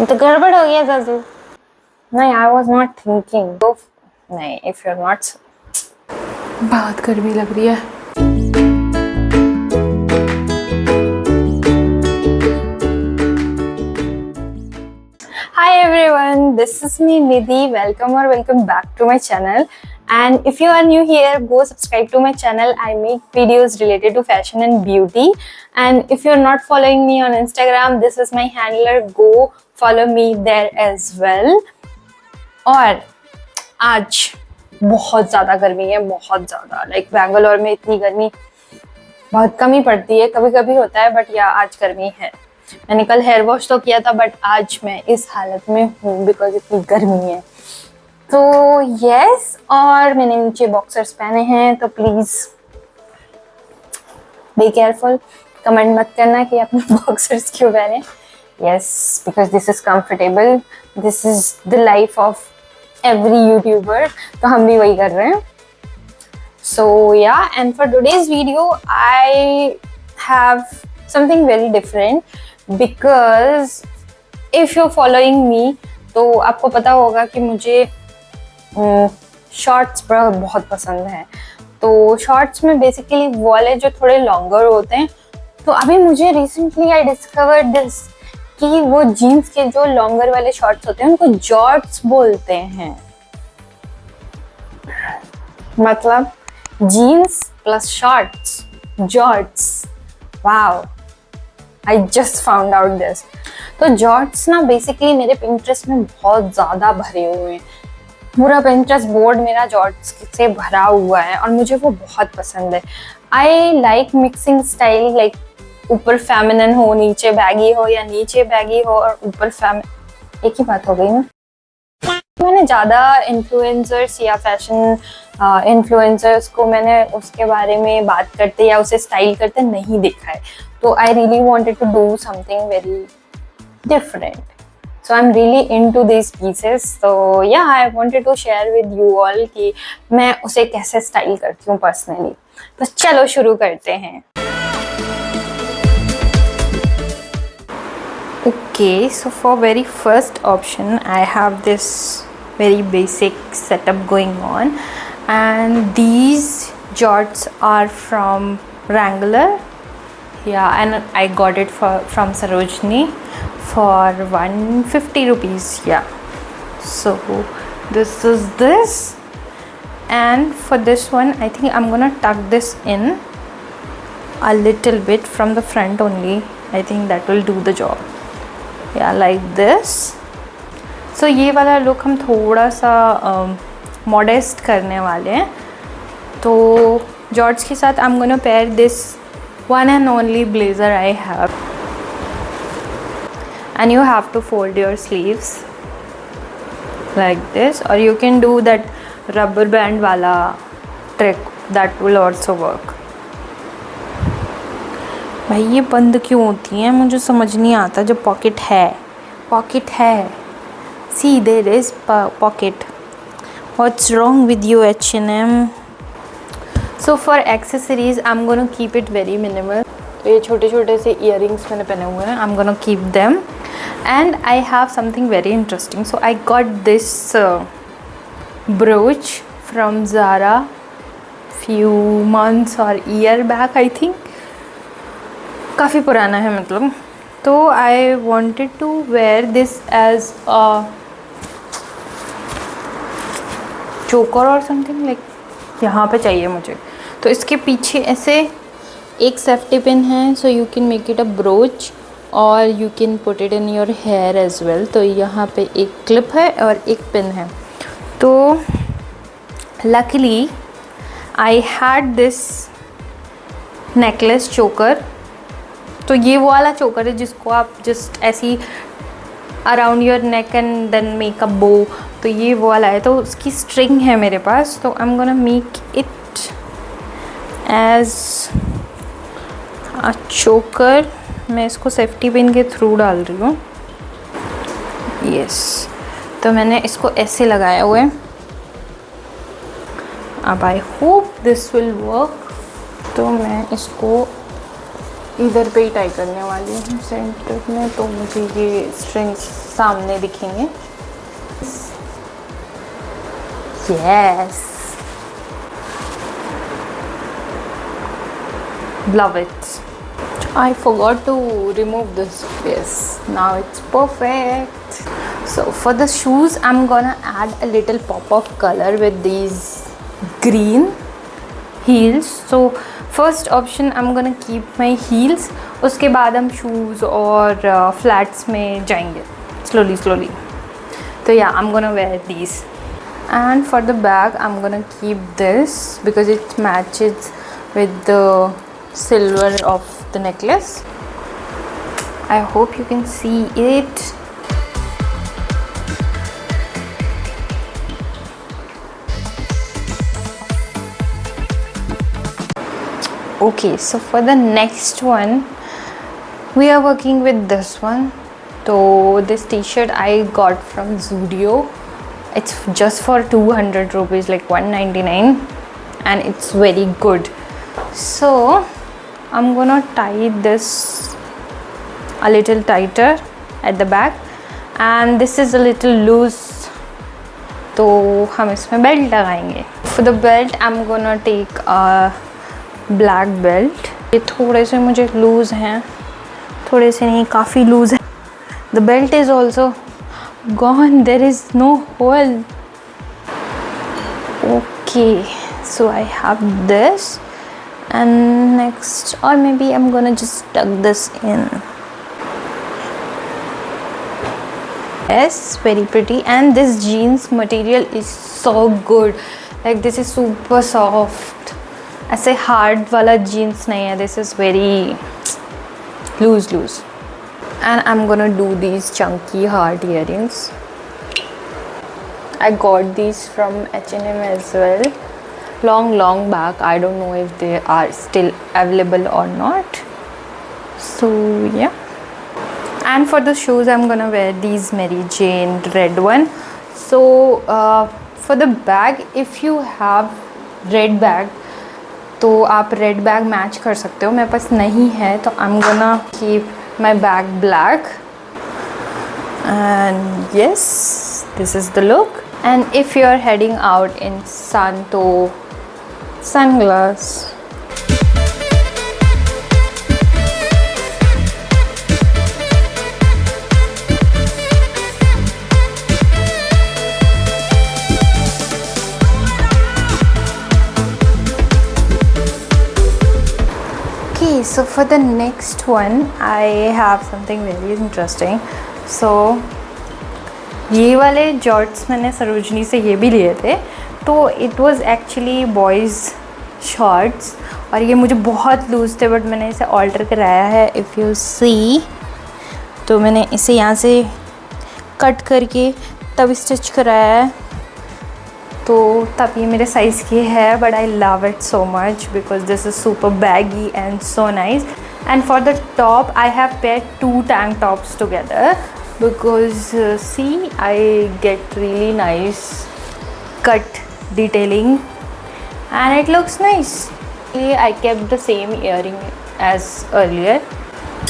तो गड़बड़ हो गया जाजू। नहीं, आई वॉज नॉट थिंकिंग। नहीं, इफ यू आर नॉट। बहुत गर्मी लग रही है। Hi everyone, this is me Nidhi. Welcome back to my channel. And if you are new here, go subscribe to my channel. I make videos related to fashion and beauty. And if you're not following me on Instagram, this is my handler. Go follow me there as well. और आज बहुत ज़्यादा गर्मी है, बहुत ज़्यादा। Like Bangalore में इतनी गर्मी बहुत कम ही पड़ती है, कभी कभी होता है, बट या आज गर्मी है। मैंने कल हेयर वॉश तो किया था, बट आज मैं इस हालत में हूँ बिकॉज इतनी गर्मी है। तो यस, और मैंने नीचे बॉक्सर्स पहने हैं, तो प्लीज़ बी केयरफुल। कमेंट मत करना कि आपने बॉक्सर्स क्यों पहने। Yes, because this is comfortable, this is the life of every YouTuber, तो हम भी वही कर रहे हैं। So yeah, and for today's video I have something very different because if you're following me तो आपको पता होगा कि मुझे शॉर्ट्स बहुत पसंद है। तो शॉर्ट्स में बेसिकली वो वाले जो थोड़े लॉन्गर होते हैं। तो अभी मुझे रिसेंटली आई डिस्कवर्ड दिस कि वो जीन्स के जो लॉन्गर वाले शॉर्ट्स होते हैं उनको जॉर्ट्स बोलते हैं। मतलब jeans plus shorts, jorts. Wow, I just found out this. तो जॉर्ट्स ना बेसिकली मेरे पिंटरेस्ट में बहुत ज़्यादा भरे हुए हैं। पूरा पिंटरेस्ट बोर्ड मेरा जॉर्ट्स से भरा हुआ है और मुझे वो बहुत पसंद है। I like mixing style, like ऊपर फेमिनिन हो, नीचे बैगी हो, या नीचे बैगी हो और ऊपर एक ही बात हो गई ना। मैंने ज़्यादा इन्फ्लुएंसर्स या फैशन इन्फ्लुएंसर्स को मैंने उसके बारे में बात करते या उसे स्टाइल करते नहीं देखा है। तो I really wanted to do something very different, so I am really into this pieces. तो yeah I wanted to share with you all कि मैं उसे कैसे स्टाइल करती हूँ पर्सनली। तो चलो शुरू करते हैं। Okay, so for very first option I have this very basic setup going on, and these jorts are from Wrangler. Yeah, and I got it from Sarojini for 150 rupees. Yeah, so this is this, and for this one I think I'm gonna tuck this in a little bit from the front only. I think that will do the job. या like this. सो ये वाला look हम थोड़ा सा modest करने वाले हैं। तो जॉर्ट्स के साथ I am gonna pair this one and only blazer I have, and you have to fold your sleeves like this, और you can do that rubber band वाला trick, that will also work. भाई ये बंद क्यों होती हैं, मुझे समझ नहीं आता। जब पॉकेट है, see there is pocket. What's wrong with you H&M? So for accessories I am gonna keep it very minimal. तो ये छोटे छोटे से इयररिंग्स मैंने पहने हुए हैं, आई am gonna keep them, and I have something very interesting. So I got this broach from Zara few months or year back I think, काफ़ी पुराना है मतलब। तो I wanted to wear this as a choker और something, like यहाँ पे चाहिए मुझे। तो इसके पीछे ऐसे एक सेफ्टी पिन है, so you can make it a brooch और you can put it in your hair as well. तो यहाँ पे एक क्लिप है और एक पिन है। तो luckily I had this necklace चोकर। तो ये वो वाला चोकर है जिसको आप जस्ट ऐसी around your neck and then make a bow. तो ये वो वाला है। तो उसकी स्ट्रिंग है मेरे पास, तो I am gonna make it as a choker. मैं इसको सेफ्टी पिन के थ्रू डाल रही हूँ। यस, तो मैंने इसको ऐसे लगाया हुआ है। अब I hope this will work. तो मैं इसको इधर पे ही टाई करने वाली हूँ सेंटर में, तो मुझे ये स्ट्रिंग्स सामने दिखेंगे। Yes, love it. I forgot to remove this. Yes, now it's perfect. So for the shoes, I'm gonna add a little pop of color with these green heels. So first option, I'm gonna keep my heels. उसके बाद हम shoes और flats में जाएंगे slowly. तो yeah, I'm gonna wear these. And for the bag, I'm gonna keep this because it matches with the silver of the necklace. I hope you can see it. Okay, so for the next one, we are working with this one. So this t-shirt I got from Zudio. It's just for 200 rupees, like 199, and it's very good. So I'm gonna tie this a little tighter at the back, and this is a little loose, तो हम इसमें belt लगाएंगे. For the belt, I'm gonna take a black belt. ये थोड़े से मुझे loose हैं, थोड़े से नहीं, काफ़ी लूज़ है. The belt is also gone, there is no hole. Okay, so I have this, and next, or maybe I'm gonna just tuck this in. Yes, very pretty. And this jeans material is so good, like this is super soft. ऐसे hard वाला jeans नहीं है, this is very loose. And I'm gonna do these chunky heart earrings. I got these from H&M as well, long back. I don't know if they are still available or not. So yeah. And for the shoes, I'm gonna wear these Mary Jane red one. So for the bag, if you have red bag, तो आप red bag match कर सकते हो. मेरे पास नहीं है, तो I'm gonna keep my bag black. And yes, this is the look. And if you're heading out in sun, to sunglass. Okay, so for the next one, I have something very interesting. So ये वाले जॉर्ट्स मैंने सरोजनी से ये भी लिए थे, तो it was actually boys shorts, और ये मुझे बहुत लूज़ थे, बट मैंने इसे ऑल्टर कराया है. इफ़ यू सी, तो मैंने इसे यहाँ से कट करके तब स्टिच कराया है, तो तब ये मेरे साइज़ की है. But I love it so much because this is super baggy and so nice. And for the top, I have paired 2 tank tops together because see, I get really nice cut detailing and it looks nice. I kept the same earring as earlier,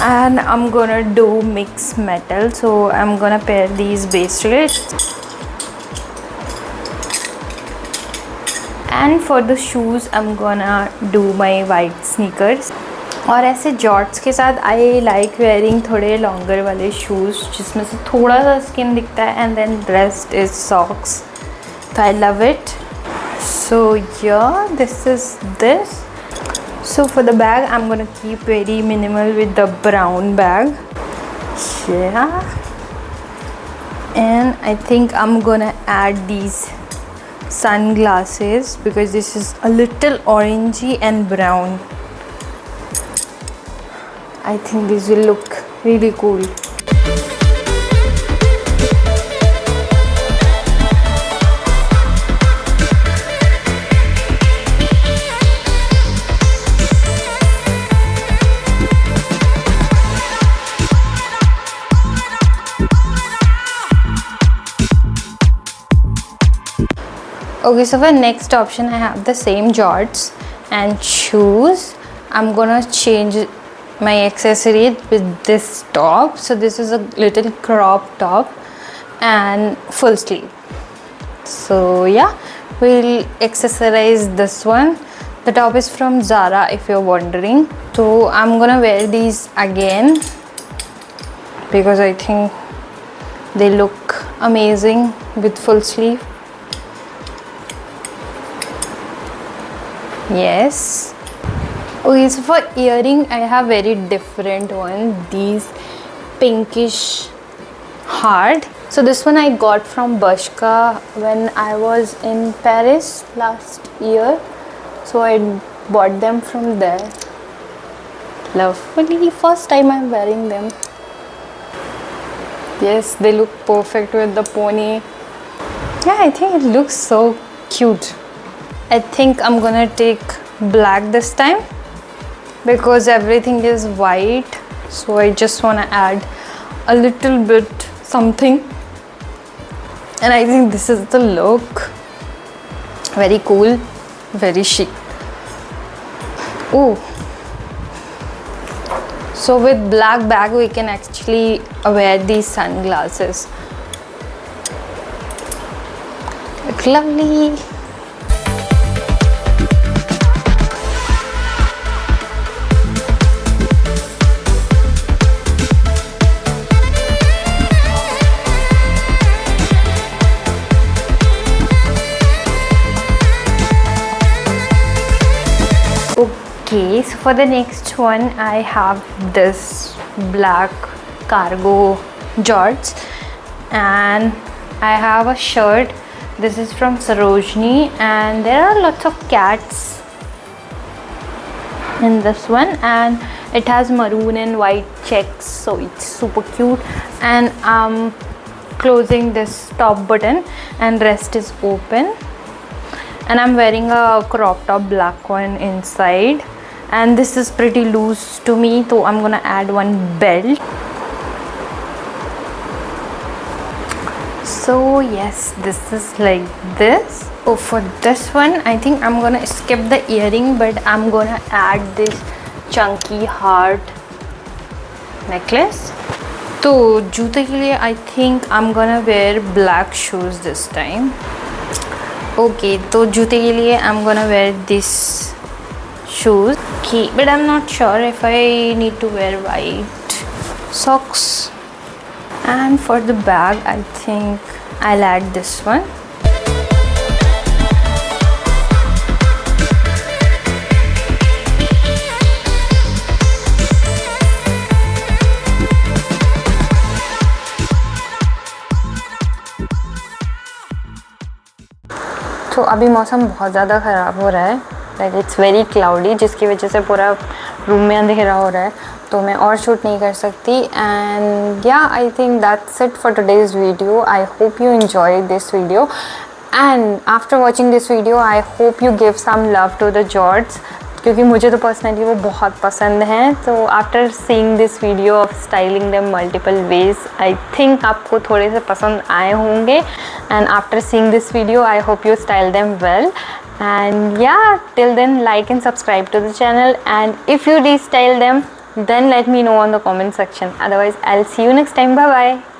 and I'm gonna do mix metal, so I'm gonna pair these bracelets. And for the shoes, I'm gonna do my white sneakers. और ऐसे jorts के साथ I like wearing थोड़े longer वाले shoes जिसमें से थोड़ा सा स्किन दिखता है, and then rest is socks. तो I love it. So yeah this is this. So for the bag, I am gonna keep very minimal with the brown bag. Yeah. And I think I'm gonna add these sunglasses because this is a little orangey and brown. I think this will look really cool. Okay, so for next option I have the same jorts and shoes. I'm gonna change my accessory with this top. So this is a little crop top and full sleeve. So yeah, we'll accessorize this one. The top is from Zara, if you're wondering. So I'm gonna wear these again because I think they look amazing with full sleeve. Yes. Okay, so for earring I have very different one. These pinkish heart. So this one I got from Bershka when I was in Paris last year. So I bought them from there. Lovely. First time I'm wearing them. Yes, they look perfect with the pony. Yeah, I think it looks so cute. I think I'm gonna take black this time because everything is white. So I just wanna add a little bit something. And I think this is the look. Very cool, very chic. Ooh. So with black bag we can actually wear these sunglasses. Look lovely. Okay, so for the next one I have this black cargo jorts and I have a shirt. This is from Sarojini and there are lots of cats in this one and it has maroon and white checks, so it's super cute. And I'm closing this top button and rest is open. And I'm wearing a crop top black one inside and this is pretty loose to me, so I'm gonna add one belt. So yes, this is like this. Oh, for this one I think I'm gonna skip the earring, but I'm gonna add this chunky heart necklace. तो जूते के लिए I think I'm gonna wear black shoes this time. Okay, तो जूते के लिए I'm gonna wear this shoes. Okay, but I'm not sure if I need to wear white socks. And for the bag, I think I'll add this one. तो अभी मौसम बहुत ज़्यादा ख़राब हो रहा है, लाइक इट्स वेरी क्लाउडी, जिसकी वजह से पूरा रूम में अंधेरा हो रहा है, तो मैं और शूट नहीं कर सकती. And yeah I think that's it for today's video. I hope you enjoy this video and after watching this video I hope you give some love to the jorts, क्योंकि मुझे तो पर्सनली वो बहुत पसंद हैं. तो after seeing this video of styling them multiple ways, I think आपको थोड़े से पसंद आए होंगे. And after seeing this video I hope you style them well. And yeah, till then like and subscribe to the channel, and if you restyle them then let me know on the comment section. Otherwise I'll see you next time. Bye bye.